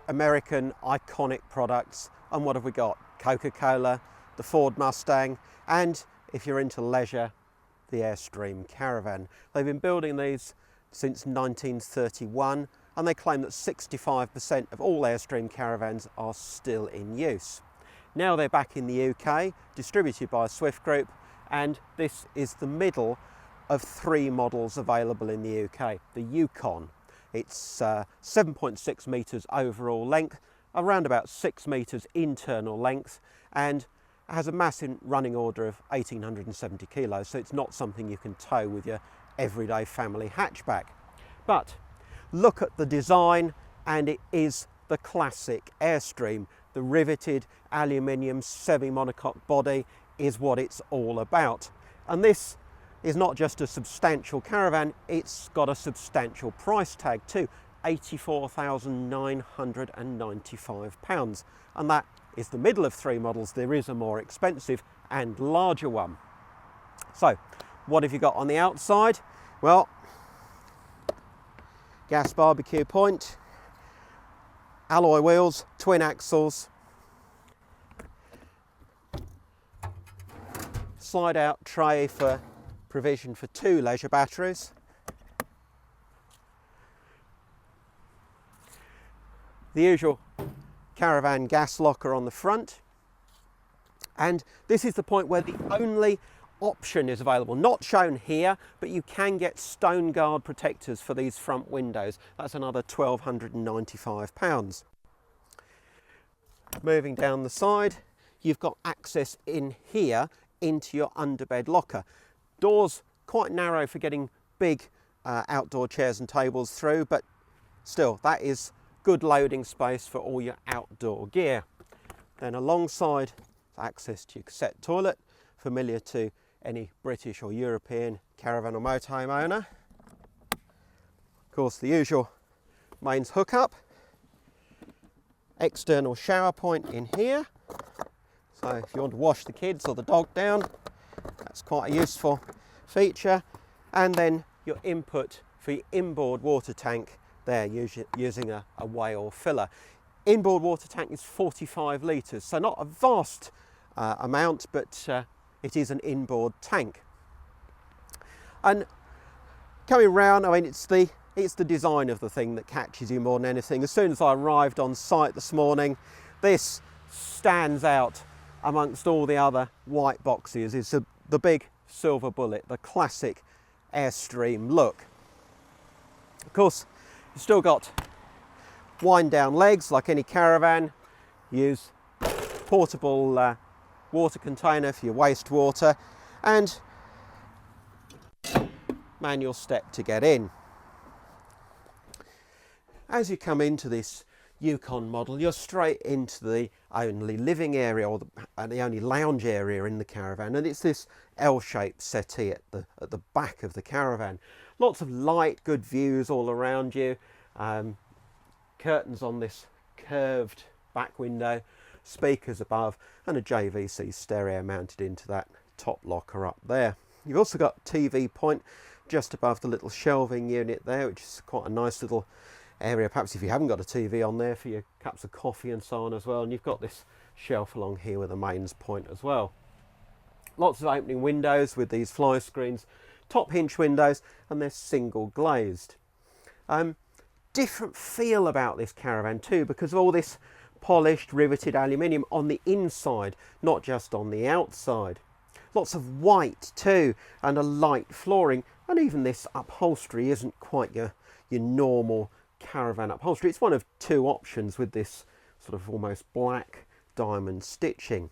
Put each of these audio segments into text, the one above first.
American iconic products. And what have we got? Coca-Cola, the Ford Mustang, and if you're into leisure, the Airstream caravan. They've been building these since 1931, and they claim that 65% of all Airstream caravans are still in use. Now they're back in the UK, distributed by Swift Group, and this is the middle of 3 models available in the UK. The Yukon. It's 7.6 metres overall length, around about 6 metres internal length, and has a massive running order of 1,870 kilos, so it's not something you can tow with your everyday family hatchback. But look at the design, and it is the classic Airstream. The riveted aluminium semi-monocoque body is what it's all about. And this is not just a substantial caravan, it's got a substantial price tag too, £84,995. And that is the middle of 3 models. There is a more expensive and larger one. So what have you got on the outside? Well, gas barbecue point, alloy wheels, twin axles, slide out tray for provision for 2 leisure batteries, the usual caravan gas locker on the front, and this is the point where the only option is available, not shown here, but you can get stone guard protectors for these front windows. That's another £1,295. Moving down the side, you've got access in here into your underbed locker. Doors quite narrow for getting big outdoor chairs and tables through, but still that is good loading space for all your outdoor gear. Then alongside, access to your cassette toilet, familiar to any British or European caravan or motorhome owner. Of course, the usual mains hookup, external shower point in here. So if you want to wash the kids or the dog down, that's quite a useful feature. And then your input for your inboard water tank there, using a whale filler. Inboard water tank is 45 litres, so not a vast amount, but it is an inboard tank. And coming round, I mean, it's the design of the thing that catches you more than anything. As soon as I arrived on site this morning, this stands out amongst all the other white boxes. It's the big silver bullet, the classic Airstream look. Of course, you've still got wind down legs like any caravan. Use portable water container for your wastewater, and manual step to get in. As you come into this Yukon model, you're straight into the only living area, or the only lounge area in the caravan, and it's this L-shaped settee at the back of the caravan. Lots of light, good views all around you, curtains on this curved back window, speakers above, and a JVC stereo mounted into that top locker up there. You've also got TV point just above the little shelving unit there, which is quite a nice little area, perhaps if you haven't got a TV on there, for your cups of coffee and so on as well. And you've got this shelf along here with a mains point as well. Lots of opening windows with these fly screens, top hinge windows, and they're single glazed. Different feel about this caravan too, because of all this polished riveted aluminium on the inside, not just on the outside. Lots of white too, and a light flooring, and even this upholstery isn't quite your normal caravan upholstery. It's one of 2 options with this sort of almost black diamond stitching.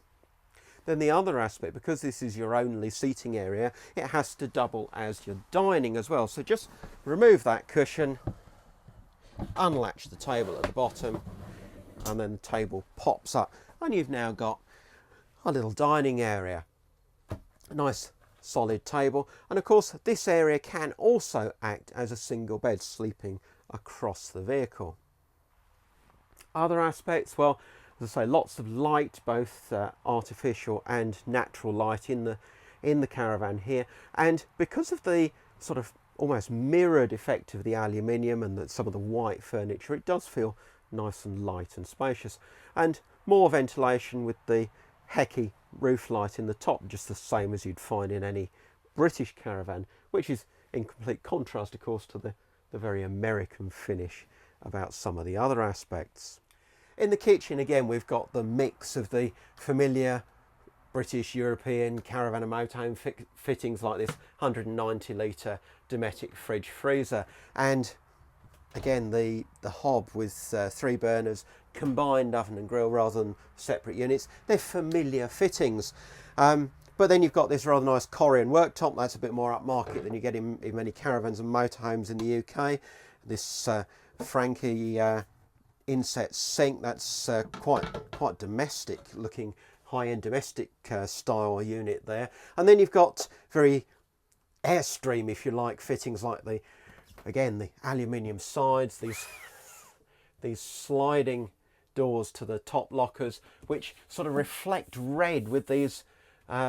Then the other aspect, because this is your only seating area, it has to double as your dining as well. So just remove that cushion, unlatch the table at the bottom, and then the table pops up, and you've now got a little dining area. A nice solid table, and of course this area can also act as a single bed, sleeping across the vehicle. Other aspects, well, as I say, lots of light, both artificial and natural light in the caravan here, and because of the sort of almost mirrored effect of the aluminium and some of the white furniture, it does feel nice and light and spacious, and more ventilation with the Hecky roof light in the top, just the same as you'd find in any British caravan, which is in complete contrast, of course, to the very American finish about some of the other aspects. In the kitchen, again, we've got the mix of the familiar British, European caravan and motorhome fittings like this 190 litre Dometic fridge freezer, and again the hob with 3 burners, combined oven and grill rather than separate units. They're familiar fittings, but then you've got this rather nice Korean worktop. That's a bit more upmarket than you get in many caravans and motorhomes in the UK. This Frankie inset sink, that's quite domestic looking, high-end domestic style unit there. And then you've got very Airstream, if you like, fittings like the aluminium sides, these sliding doors to the top lockers, which sort of reflect red with these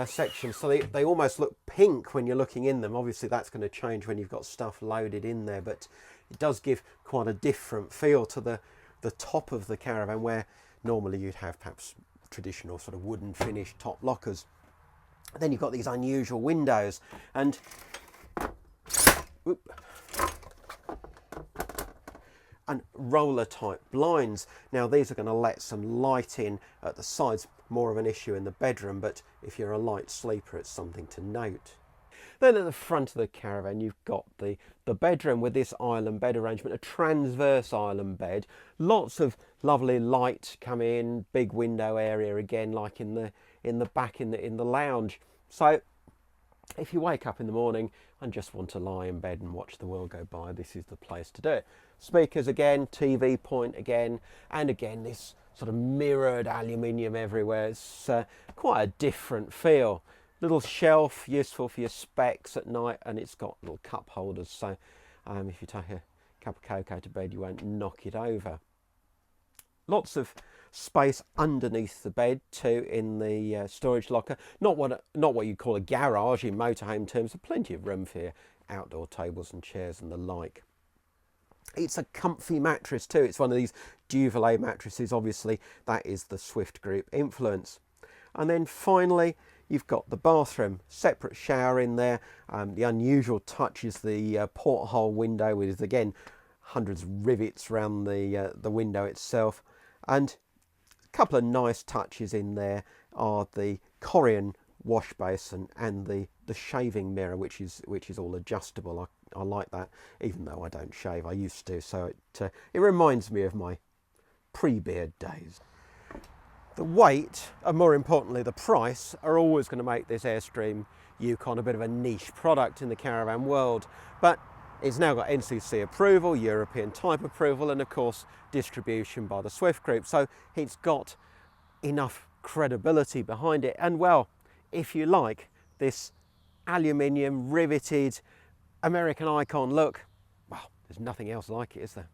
sections, so they almost look pink when you're looking in them. Obviously that's going to change when you've got stuff loaded in there, but it does give quite a different feel to the top of the caravan, where normally you'd have perhaps traditional sort of wooden finished top lockers. Then you've got these unusual windows and roller type blinds. Now these are going to let some light in at the sides, more of an issue in the bedroom, but if you're a light sleeper it's something to note. Then at the front of the caravan you've got the bedroom with this island bed arrangement, a transverse island bed, lots of lovely light come in, big window area again like in the back in the lounge. So if you wake up in the morning and just want to lie in bed and watch the world go by, this is the place to do it. Speakers again, TV point again, and again this sort of mirrored aluminium everywhere. It's quite a different feel. Little shelf, useful for your specs at night, and it's got little cup holders, so if you take a cup of cocoa to bed you won't knock it over. Lots of space underneath the bed too in the storage locker. Not what you'd call a garage in motorhome terms, but plenty of room for your outdoor tables and chairs and the like. It's a comfy mattress too. It's one of these Duvet mattresses. Obviously that is the Swift Group influence. And then finally you've got the bathroom, separate shower in there. The unusual touch is the porthole window with, again, hundreds of rivets around the window itself. And a couple of nice touches in there are the Korean wash basin and the shaving mirror, which is all adjustable. I like that, even though I don't shave. I used to, so it reminds me of my pre-beard days. The weight, and more importantly the price, are always going to make this Airstream Yukon a bit of a niche product in the caravan world, but it's now got NCC approval, European type approval, and of course distribution by the Swift Group, so it's got enough credibility behind it. And well, if you like this aluminium riveted American icon look, well, there's nothing else like it, is there?